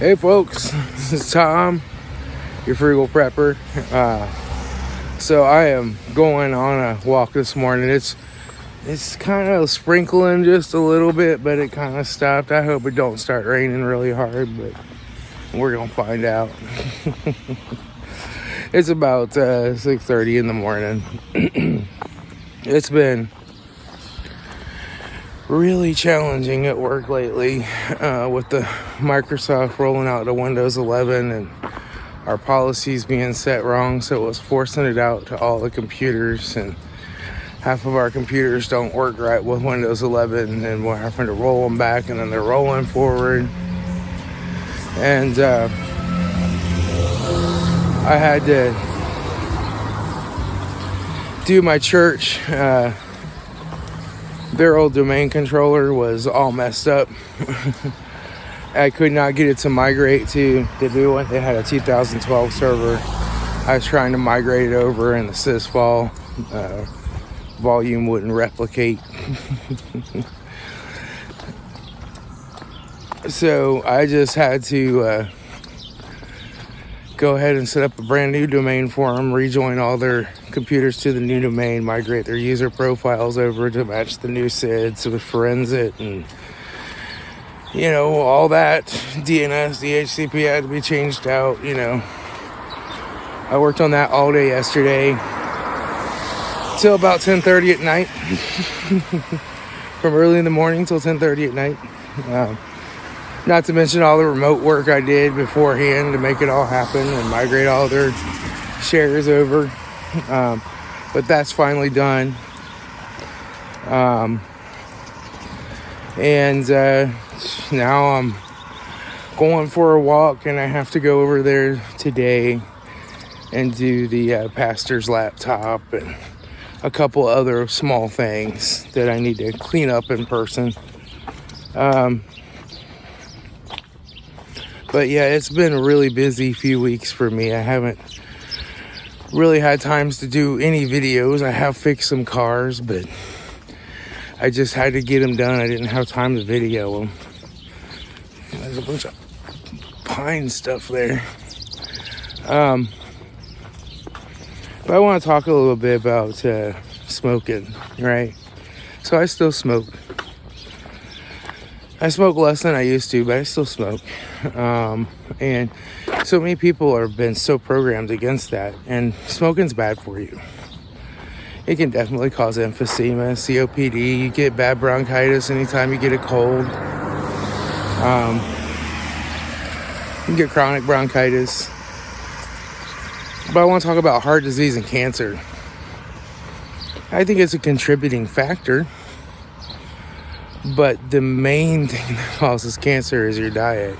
Hey folks, this is Tom, your Frugal Prepper. So I am going on a walk this morning. It's kind of sprinkling just a little bit, but it kind of stopped. I hope it don't start raining really hard, but we're gonna find out. It's about 6:30 in the morning. It's been really challenging at work lately with the Microsoft rolling out to Windows 11 and our policies being set wrong, so it was forcing it out to all the computers, and half of our computers don't work right with Windows 11, and we're having to roll them back, and then they're rolling forward. And I had to do my church. Their old domain controller was all messed up. I could not get it to migrate to the new one. They had a 2012 server. I was trying to migrate it over, and the sysvol volume wouldn't replicate. So I just had to go ahead and set up a brand new domain for them, rejoin all their computers to the new domain, migrate their user profiles over to match the new SIDs with Forensic, and all that. DNS, DHCP had to be changed out. I worked on that all day yesterday till about 10:30 at night. From early in the morning till 10:30 at night. Not to mention all the remote work I did beforehand to make it all happen and migrate all their shares over. But that's finally done. And now I'm going for a walk, and I have to go over there today and do the pastor's laptop and a couple other small things that I need to clean up in person. But yeah, it's been a really busy few weeks for me. I haven't really had times to do any videos. I have fixed some cars, but I just had to get them done. I didn't have time to video them. There's a bunch of pine stuff there. But I want to talk a little bit about smoking, right? So I still smoke. I smoke less than I used to, but I still smoke. And so many people have been so programmed against that. And smoking's bad for you. It can definitely cause emphysema, COPD. You get bad bronchitis anytime you get a cold. You can get chronic bronchitis. But I want to talk about heart disease and cancer. I think it's a contributing factor. But the main thing that causes cancer is your diet.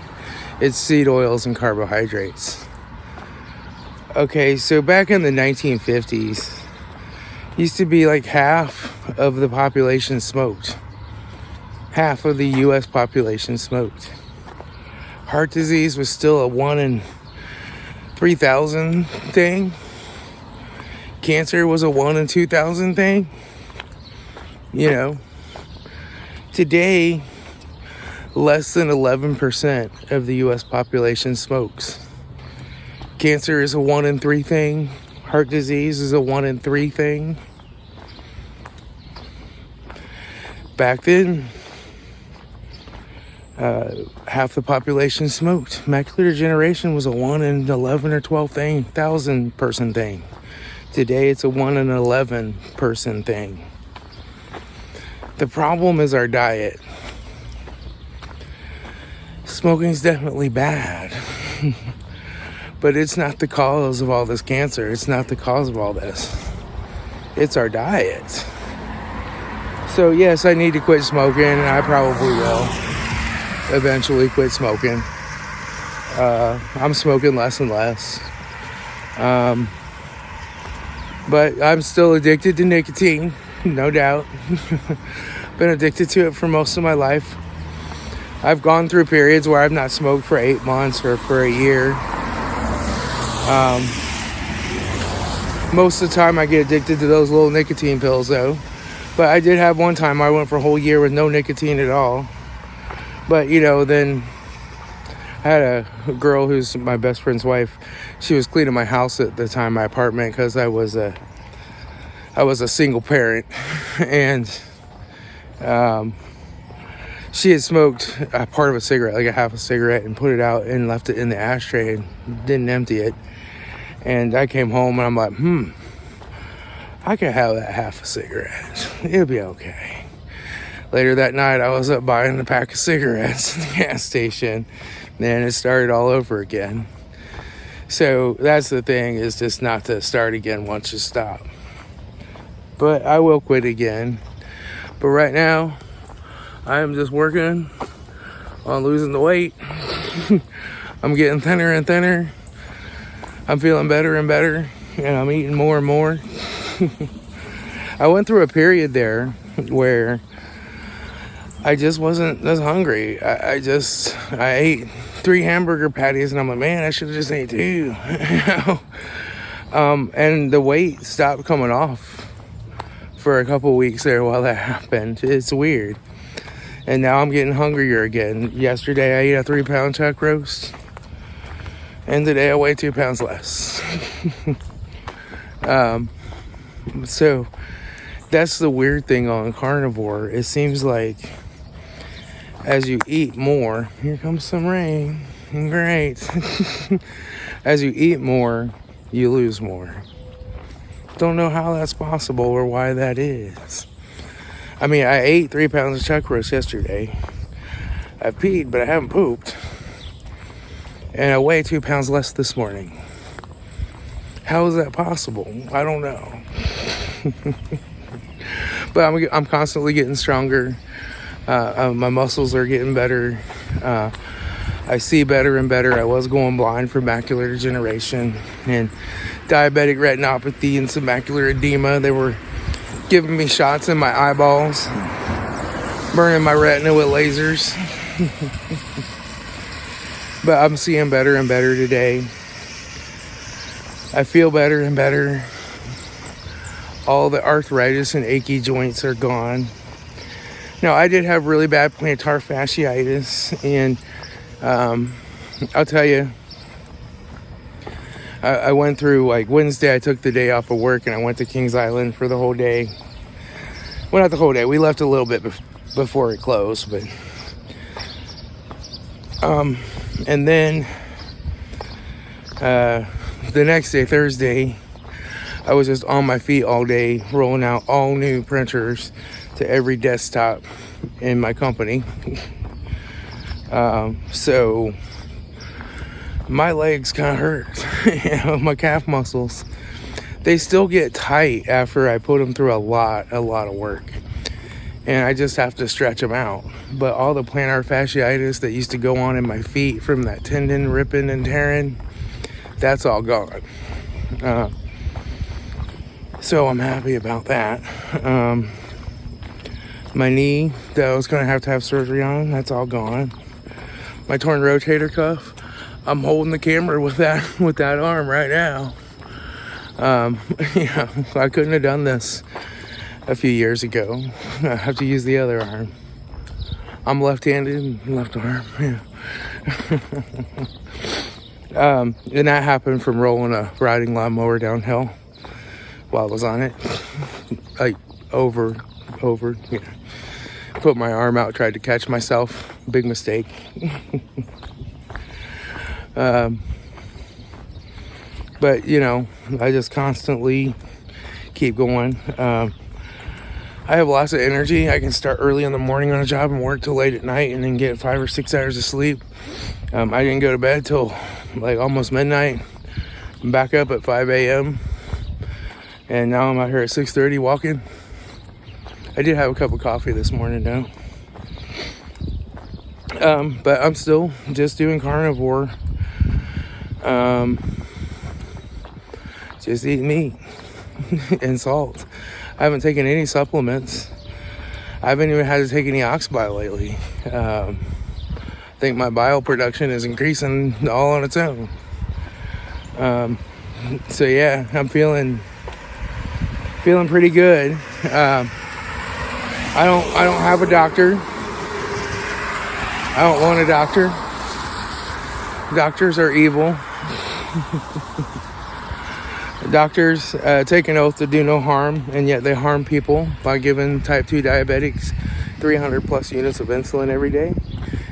It's seed oils and carbohydrates. Okay, so back in the 1950s, used to be like half of the population smoked. Half of the U.S. population smoked. Heart disease was still a 1 in 3,000 thing. Cancer was a 1 in 2,000 thing. Today, less than 11% of the U.S. population smokes. Cancer is a 1 in 3 thing. Heart disease is a 1 in 3 thing. Back then, half the population smoked. Macular degeneration was a 1 in 11 or 12,000 person thing. Today, it's a 1 in 11 person thing. The problem is our diet. Smoking's definitely bad. But it's not the cause of all this cancer. It's not the cause of all this. It's our diet. So yes, I need to quit smoking, and I probably will eventually quit smoking. I'm smoking less and less. But I'm still addicted to nicotine. No doubt. Been addicted to it for most of my life. I've gone through periods where I've not smoked for 8 months or for a year. Most of the time I get addicted to those little nicotine pills though. But I did have one time I went for a whole year with no nicotine at all. But then had a girl who's my best friend's wife. She was cleaning my house at the time, my apartment, because I was a single parent, and she had smoked a part of a cigarette, like a half a cigarette, and put it out and left it in the ashtray and didn't empty it. And I came home and I'm like, I could have that half a cigarette. It'll be okay. Later that night, I was up buying a pack of cigarettes at the gas station. Then it started all over again. So that's the thing, is just not to start again once you stop. But I will quit again. But right now, I am just working on losing the weight. I'm getting thinner and thinner. I'm feeling better and better. And I'm eating more and more. I went through a period there where I just wasn't as hungry. I ate 3 hamburger patties and I'm like, man, I should have just ate 2. You know? And the weight stopped coming off for a couple weeks there while that happened. It's weird. And now I'm getting hungrier again. Yesterday I ate a 3-pound chuck roast. And today I weigh 2 pounds less. So that's the weird thing on carnivore. It seems like as you eat more, here comes some rain. Great. As you eat more, you lose more. Don't know how that's possible or why that is. I mean, I ate 3 pounds of chuck roast yesterday. I peed, but I haven't pooped. And I weigh 2 pounds less this morning. How is that possible? I don't know. But I'm constantly getting stronger. My muscles are getting better. I see better and better. I was going blind for macular degeneration and diabetic retinopathy and some macular edema. They were giving me shots in my eyeballs, burning my retina with lasers. But I'm seeing better and better today. I feel better and better. All the arthritis and achy joints are gone. Now, I did have really bad plantar fasciitis, and I'll tell you, I went through, like, Wednesday, I took the day off of work, and I went to Kings Island for the whole day. Well, not the whole day. We left a little bit before it closed, but... and then the next day, Thursday, I was just on my feet all day, rolling out all new printers to every desktop in my company. So my legs kind of hurt. My calf muscles, they still get tight after I put them through a lot of work. And I just have to stretch them out. But all the plantar fasciitis that used to go on in my feet from that tendon ripping and tearing, that's all gone. So I'm happy about that. My knee that I was going to have surgery on, that's all gone. My torn rotator cuff, I'm holding the camera with that arm right now. I couldn't have done this a few years ago. I have to use the other arm. I'm left-handed and left arm. Yeah. And that happened from rolling a riding lawnmower downhill while I was on it. Like over. Yeah. Put my arm out, tried to catch myself. Big mistake. But I just constantly keep going. I have lots of energy. I can start early in the morning on a job and work till late at night and then get 5 or 6 hours of sleep. I didn't go to bed till like almost midnight. I'm back up at 5 a.m. And now I'm out here at 6:30 walking. I did have a cup of coffee this morning though. But I'm still just doing carnivore. Just eating meat and salt. I haven't taken any supplements. I haven't even had to take any oxbile lately. I think my bile production is increasing all on its own. So yeah, I'm feeling pretty good. I don't have a doctor. I don't want a doctor. Doctors are evil. Doctors take an oath to do no harm, and yet they harm people by giving type 2 diabetics 300 plus units of insulin every day,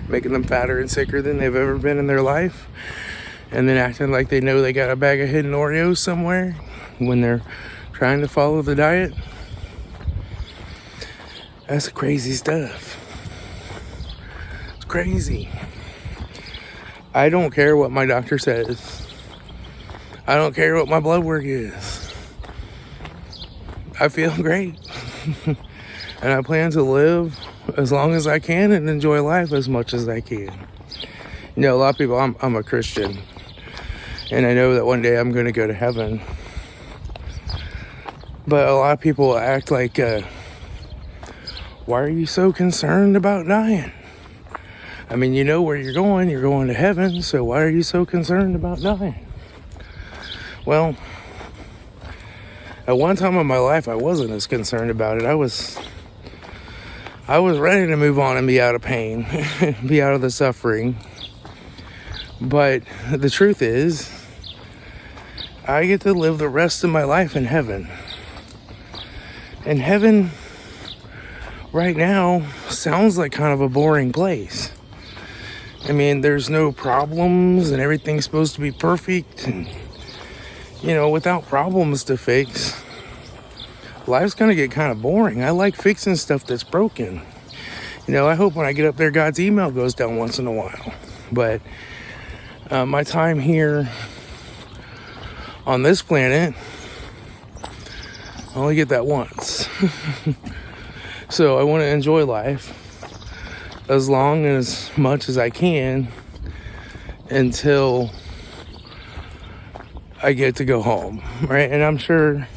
making them fatter and sicker than they've ever been in their life, and then acting like they know they got a bag of hidden Oreos somewhere when they're trying to follow the diet. That's crazy stuff. It's crazy. I don't care what my doctor says. I don't care what my blood work is. I feel great. And I plan to live as long as I can and enjoy life as much as I can. You know, a lot of people, I'm a Christian. And I know that one day I'm going to go to heaven. But a lot of people act like, why are you so concerned about dying? I mean, you know where you're going to heaven, so why are you so concerned about dying? Well, at one time in my life, I wasn't as concerned about it. I was ready to move on and be out of pain, be out of the suffering. But the truth is, I get to live the rest of my life in heaven. And heaven, right now, sounds like kind of a boring place. I mean, there's no problems and everything's supposed to be perfect. And, you know, without problems to fix, life's going to get kind of boring. I like fixing stuff that's broken. You know, I hope when I get up there, God's email goes down once in a while. But my time here on this planet, I only get that once. So I want to enjoy life as long and as much as I can until I get to go home, right? And I'm sure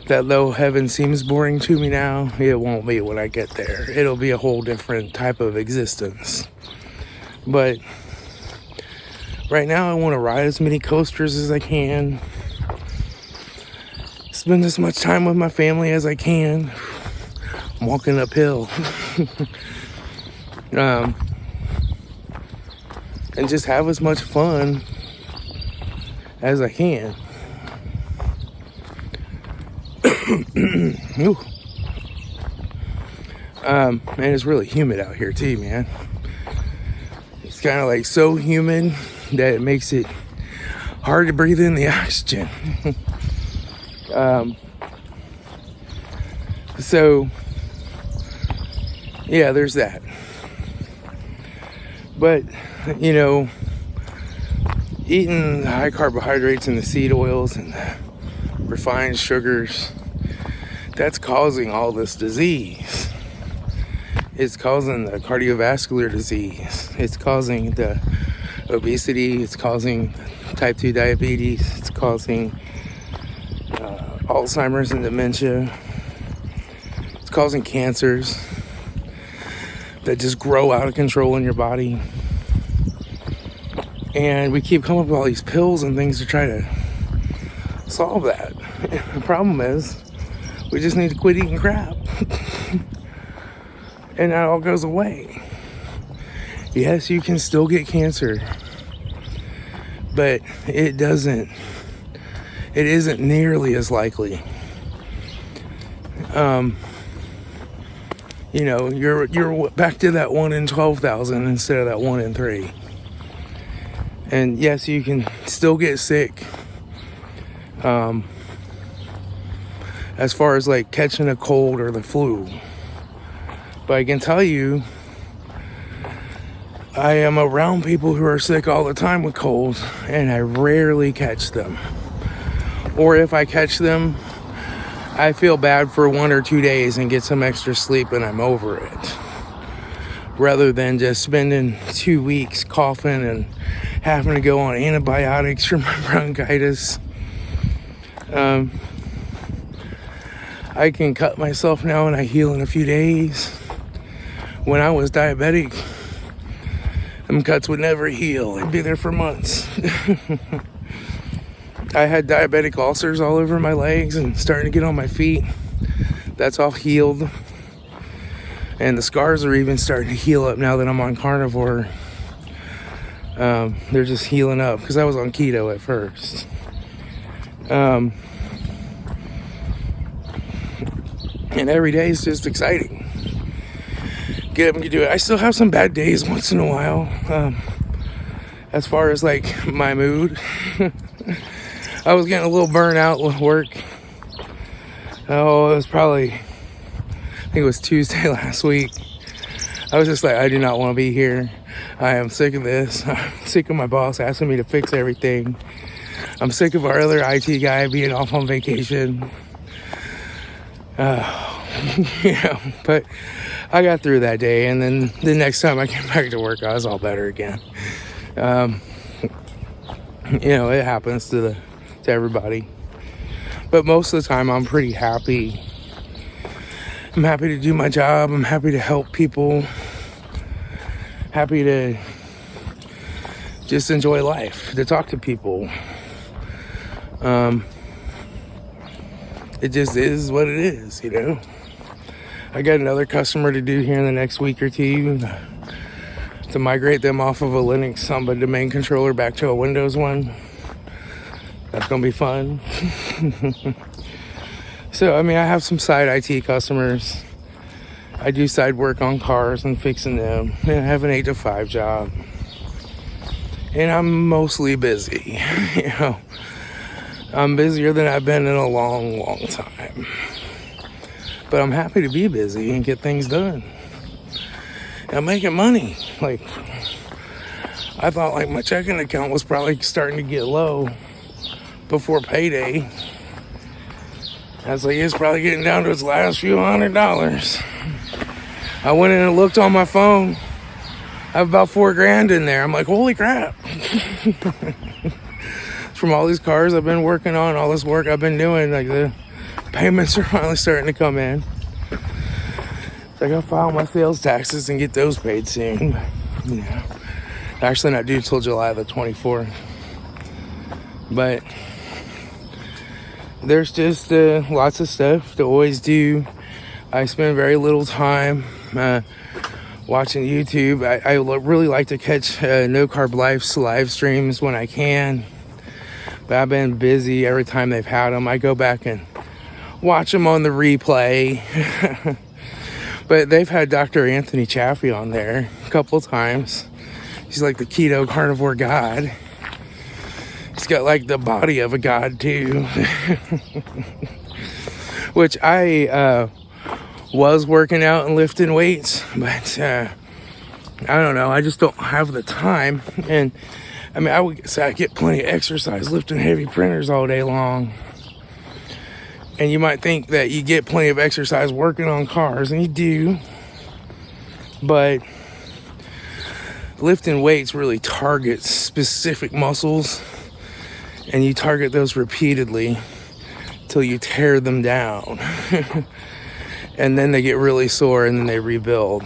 that though heaven seems boring to me now, it won't be when I get there. It'll be a whole different type of existence. But right now I want to ride as many coasters as I can, spend as much time with my family as I can. I'm walking uphill. And just have as much fun as I can. And it's really humid out here too, man. It's kind of like so humid that it makes it hard to breathe in the oxygen. So yeah, there's that. But, you know, eating high carbohydrates and the seed oils and the refined sugars, that's causing all this disease. It's causing the cardiovascular disease. It's causing the obesity. It's causing type 2 diabetes. It's causing Alzheimer's and dementia. It's causing cancers that just grow out of control in your body. And we keep coming up with all these pills and things to try to solve that. The problem is, we just need to quit eating crap. And that all goes away. Yes, you can still get cancer, but it isn't nearly as likely. You know, you're back to that 1 in 12,000 instead of that 1 in 3. And yes, you can still get sick. As far as like catching a cold or the flu. But I can tell you, I am around people who are sick all the time with colds, and I rarely catch them. Or if I catch them, I feel bad for 1 or 2 days and get some extra sleep and I'm over it. Rather than just spending 2 weeks coughing and having to go on antibiotics for my bronchitis. I can cut myself now and I heal in a few days. When I was diabetic, them cuts would never heal. They'd be there for months. I had diabetic ulcers all over my legs and starting to get on my feet. That's all healed. And the scars are even starting to heal up now that I'm on Carnivore. They're just healing up because I was on keto at first. And every day is just exciting. Get up and do it. I still have some bad days once in a while. As far as like my mood, I was getting a little burnt out with work. Oh, it was probably, I think it was Tuesday last week. I was just like, I do not want to be here. I am sick of this. I'm sick of my boss asking me to fix everything. I'm sick of our other IT guy being off on vacation. But I got through that day, and then the next time I came back to work, I was all better again. It happens to everybody. But most of the time, I'm pretty happy. I'm happy to do my job. I'm happy to help people. Happy to just enjoy life, to talk to people. It just is what it is, I got another customer to do here in the next week or two to migrate them off of a Linux Samba domain controller back to a Windows one. That's going to be fun. So, I have some side IT customers. I do side work on cars and fixing them. And I have an 8 to 5 job. And I'm mostly busy, I'm busier than I've been in a long, long time. But I'm happy to be busy and get things done. And I'm making money. I thought my checking account was probably starting to get low before payday. I was like, it's probably getting down to its last few $100s. I went in and looked on my phone. I have about $4,000 in there. I'm like, holy crap. From all these cars I've been working on, all this work I've been doing, the payments are finally starting to come in. So I gotta file my sales taxes and get those paid soon. Actually not due till July the 24th. But there's just lots of stuff to always do. I spend very little time watching YouTube. I really like to catch No Carb Life's live streams when I can. But I've been busy every time they've had them. I go back and watch them on the replay. But they've had Dr. Anthony Chaffee on there a couple times. He's like the keto carnivore god. He's got the body of a god too. Which I was working out and lifting weights, but I don't know. I just don't have the time. And I would say I get plenty of exercise lifting heavy printers all day long. And you might think that you get plenty of exercise working on cars, and you do. But lifting weights really targets specific muscles, and you target those repeatedly till you tear them down. And then they get really sore, and then they rebuild.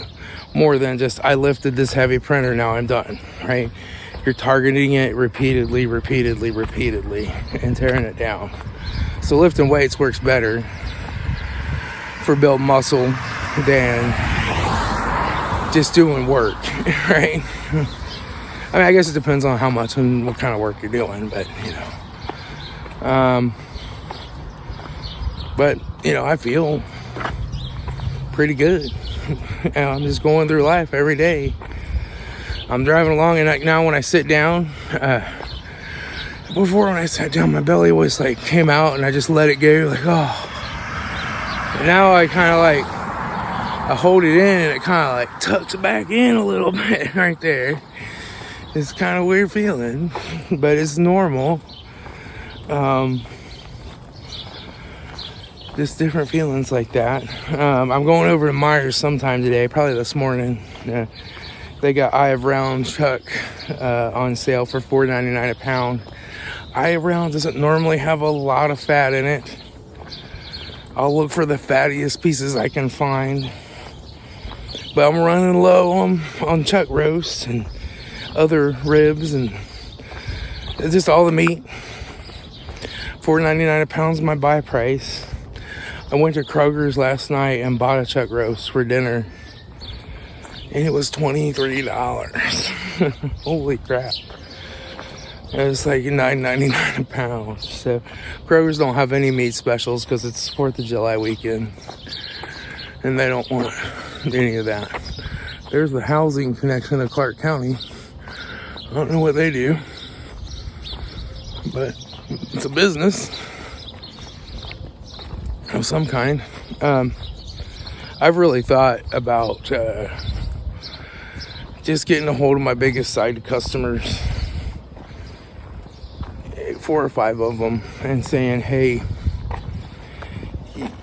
More than just, I lifted this heavy printer, now I'm done, right? You're targeting it repeatedly, and tearing it down. So lifting weights works better for building muscle than just doing work, right? I guess it depends on how much and what kind of work you're doing, but I feel pretty good. I'm just going through life every day. I'm driving along, and now when I sit down, before when I sat down, my belly was came out, and I just let it go, oh. And now I kind of I hold it in, and it kind of tucks back in a little bit right there. It's kind of weird feeling, but it's normal. Just different feelings like that. I'm going over to Myers sometime today, probably this morning. They got Eye of Round chuck on sale for $4.99 a pound. Eye of Round doesn't normally have a lot of fat in it. I'll look for the fattiest pieces I can find. But I'm running low on chuck roast and other ribs and just all the meat. $4.99 a pound is my buy price. I went to Kroger's last night and bought a chuck roast for dinner. And it was $23. Holy crap. It's like $9.99 a pound. So Kroger's don't have any meat specials because it's 4th of July weekend. And they don't want any of that. There's the housing connection of Clark County. I don't know what they do, but it's a business of some kind. I've really thought about just getting a hold of my biggest side customers, 4 or 5 of them, and saying, hey,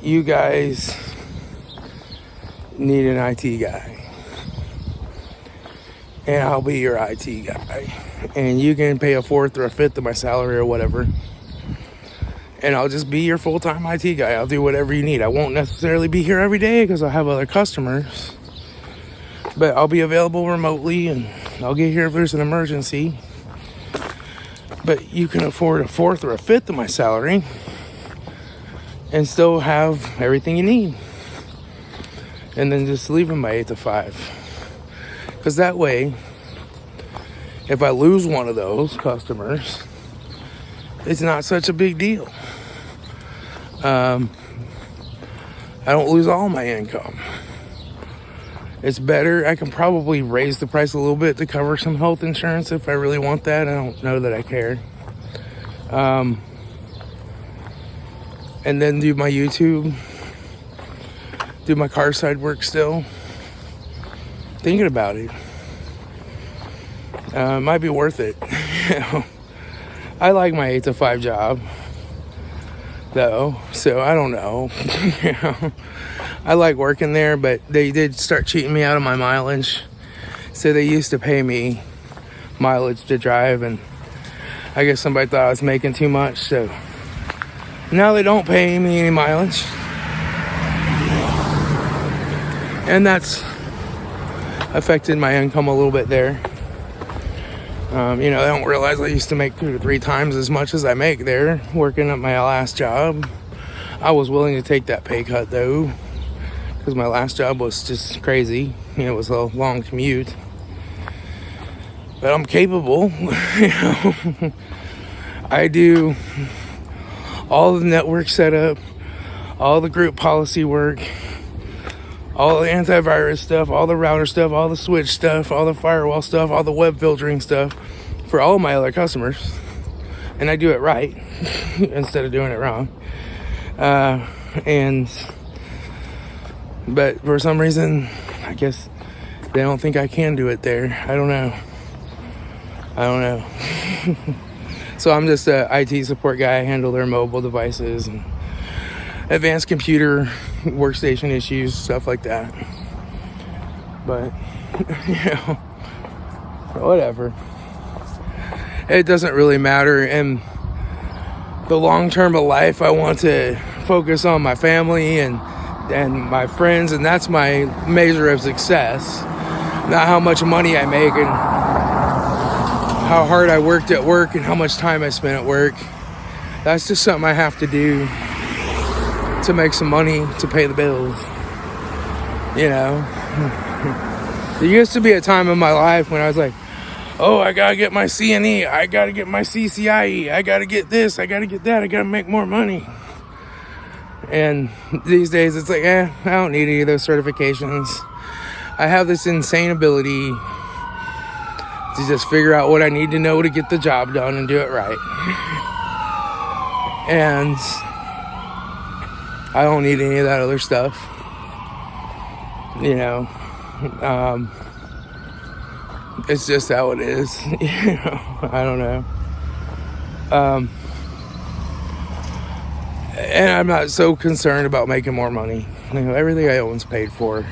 you guys need an IT guy. And I'll be your IT guy. And you can pay a 4th or a 5th of my salary or whatever. And I'll just be your full-time IT guy. I'll do whatever you need. I won't necessarily be here every day because I'll have other customers. But I'll be available remotely and I'll get here if there's an emergency. But you can afford a 4th or a 5th of my salary and still have everything you need. And then just leave them by 8 to 5. Because that way, if I lose one of those customers, it's not such a big deal. I don't lose all my income. It's better. I can probably raise the price a little bit to cover some health insurance if I really want that. I don't know that I care. And then do my YouTube, do my car side work still. Thinking about it. It might be worth it. You know, I like my 8 to 5 job, though, so I don't know. You know, I like working there, but they did start cheating me out of my mileage. So they used to pay me mileage to drive, and I guess somebody thought I was making too much, so now they don't pay me any mileage. And that's affected my income a little bit there. You know, I don't realize I used to make 2 to 3 times as much as I make there working at my last job. I was willing to take that pay cut though, because my last job was just crazy. You know, it was a long commute. But I'm capable. You know, I do all the network setup, all the group policy work, all the antivirus stuff, all the router stuff, all the switch stuff, all the firewall stuff, all the web filtering stuff for all of my other customers. And I do it right instead of doing it wrong. But for some reason, I guess they don't think I can do it there. I don't know. So I'm just a IT support guy. I handle their mobile devices and advanced computer workstation issues, stuff like that. But, you know, whatever. It doesn't really matter. And the long term of life, I want to focus on my family and my friends, and that's my measure of success. Not how much money I make and how hard I worked at work and how much time I spent at work. That's just something I have to do to make some money to pay the bills. You know, there used to be a time in my life when I was like, oh, I gotta get my CNE, I gotta get my CCIE, I gotta get this, I gotta get that, I gotta make more money. And these days it's like, I don't need any of those certifications. I have this insane ability to just figure out what I need to know to get the job done and do it right. And I don't need any of that other stuff. You know, it's just how it is. You know, I don't know. And I'm not so concerned about making more money. You know, everything I own's paid for.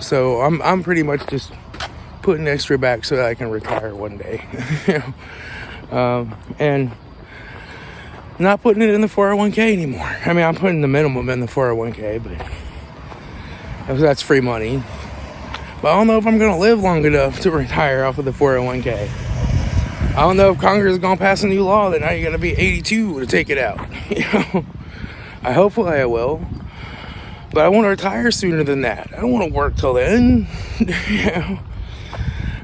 So I'm pretty much just putting extra back so that I can retire one day. You know, and not putting it in the 401k anymore. I mean, I'm putting the minimum in the 401k, but that's free money. But I don't know if I'm going to live long enough to retire off of the 401k. I don't know if Congress is going to pass a new law that now you got to be 82 to take it out. You know, I hope I will. But I want to retire sooner than that. I don't want to work till then.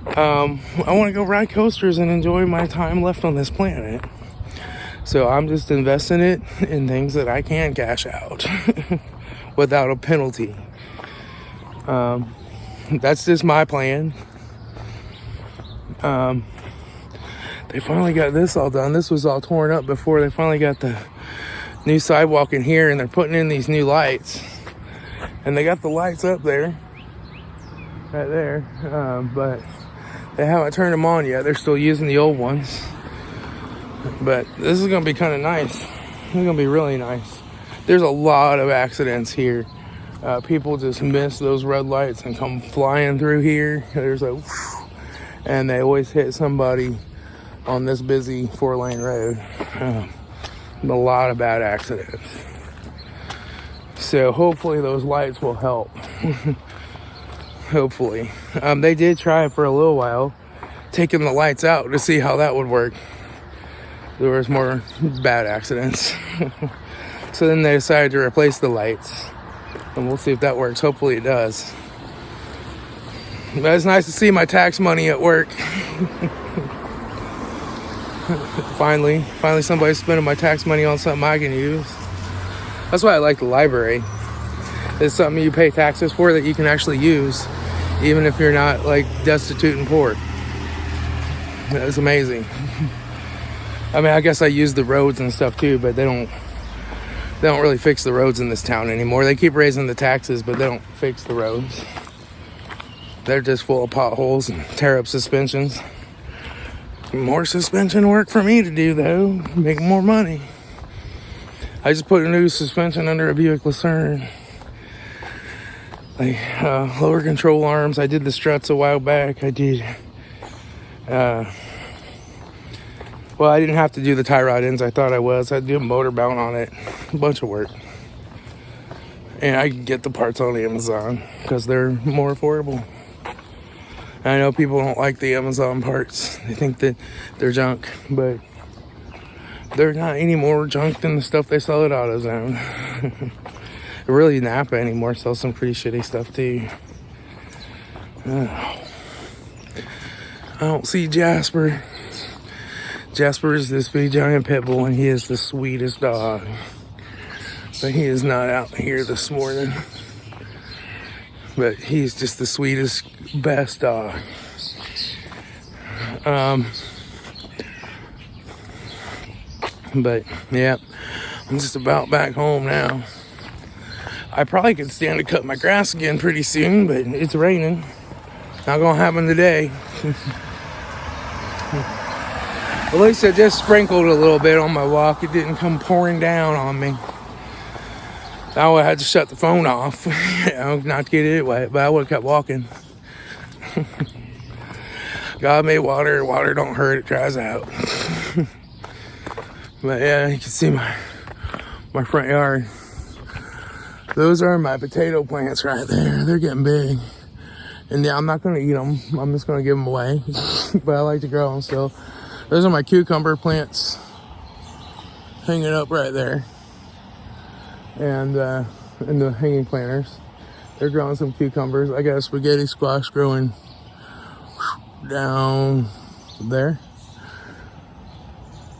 I want to go ride coasters and enjoy my time left on this planet. So I'm just investing it in things that I can cash out without a penalty. That's just my plan. They finally got this all done. This was all torn up before. They finally got the new sidewalk in here, and they're putting in these new lights. And they got the lights up there, right there, but they haven't turned them on yet. They're still using the old ones. But this is going to be kind of nice. It's going to be really nice. There's a lot of accidents here. People just miss those red lights and come flying through here. There's a whoosh, and they always hit somebody on this busy 4-lane road. A lot of bad accidents. So hopefully those lights will help. Hopefully. They did try for a little while, taking the lights out to see how that would work. There was more bad accidents. So then they decided to replace the lights. And we'll see if that works. Hopefully it does. But it's nice to see my tax money at work. Finally somebody's spending my tax money on something I can use. That's why I like the library. It's something you pay taxes for that you can actually use, even if you're not like destitute and poor. That's amazing. I mean, I guess I use the roads and stuff too, but they don't really fix the roads in this town anymore. They keep raising the taxes, but they don't fix the roads. They're just full of potholes and tear up suspensions. More suspension work for me to do, though. Make more money. I just put a new suspension under a Buick Lucerne. Like, lower control arms. I did the struts a while back. I did... well, I didn't have to do the tie rod ends. I thought I was. I'd do a motor mount on it. A bunch of work. And I can get the parts on Amazon because they're more affordable. I know people don't like the Amazon parts. They think that they're junk, but they're not any more junk than the stuff they sell at AutoZone. Really, Napa anymore sells some pretty shitty stuff too. I don't see Jasper. Jasper is this big giant pit bull, and he is the sweetest dog. But he is not out here this morning. But he's just the sweetest, best dog. But yeah, I'm just about back home now. I probably could stand to cut my grass again pretty soon, but it's raining. Not gonna happen today. At least it just sprinkled a little bit on my walk. It didn't come pouring down on me. Now I had to shut the phone off, not to get it wet, but I would have kept walking. God made water. Water don't hurt, it dries out. But yeah, you can see my front yard. Those are my potato plants right there. They're getting big. And yeah, I'm not going to eat them. I'm just going to give them away. But I like to grow them still. Those are my cucumber plants hanging up right there. And the hanging planters. They're growing some cucumbers. I got a spaghetti squash growing down there.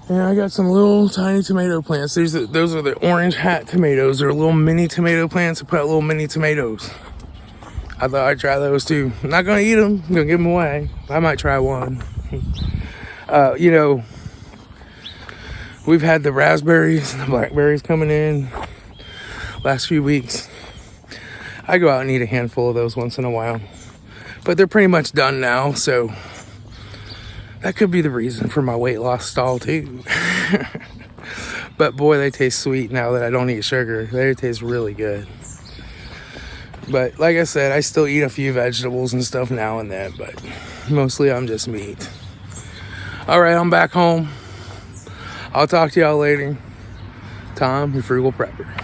And I got some little tiny tomato plants. Those are the orange hat tomatoes. They're little mini tomato plants that put out little mini tomatoes. I thought I'd try those too. I'm not going to eat them. I'm going to give them away. I might try one. We've had the raspberries and the blackberries coming in last few weeks. I go out and eat a handful of those once in a while. But they're pretty much done now, so that could be the reason for my weight loss stall too. But boy, they taste sweet now that I don't eat sugar. They taste really good. But like I said, I still eat a few vegetables and stuff now and then, but mostly I'm just meat. All right, I'm back home. I'll talk to y'all later. Tom, your Frugal Prepper.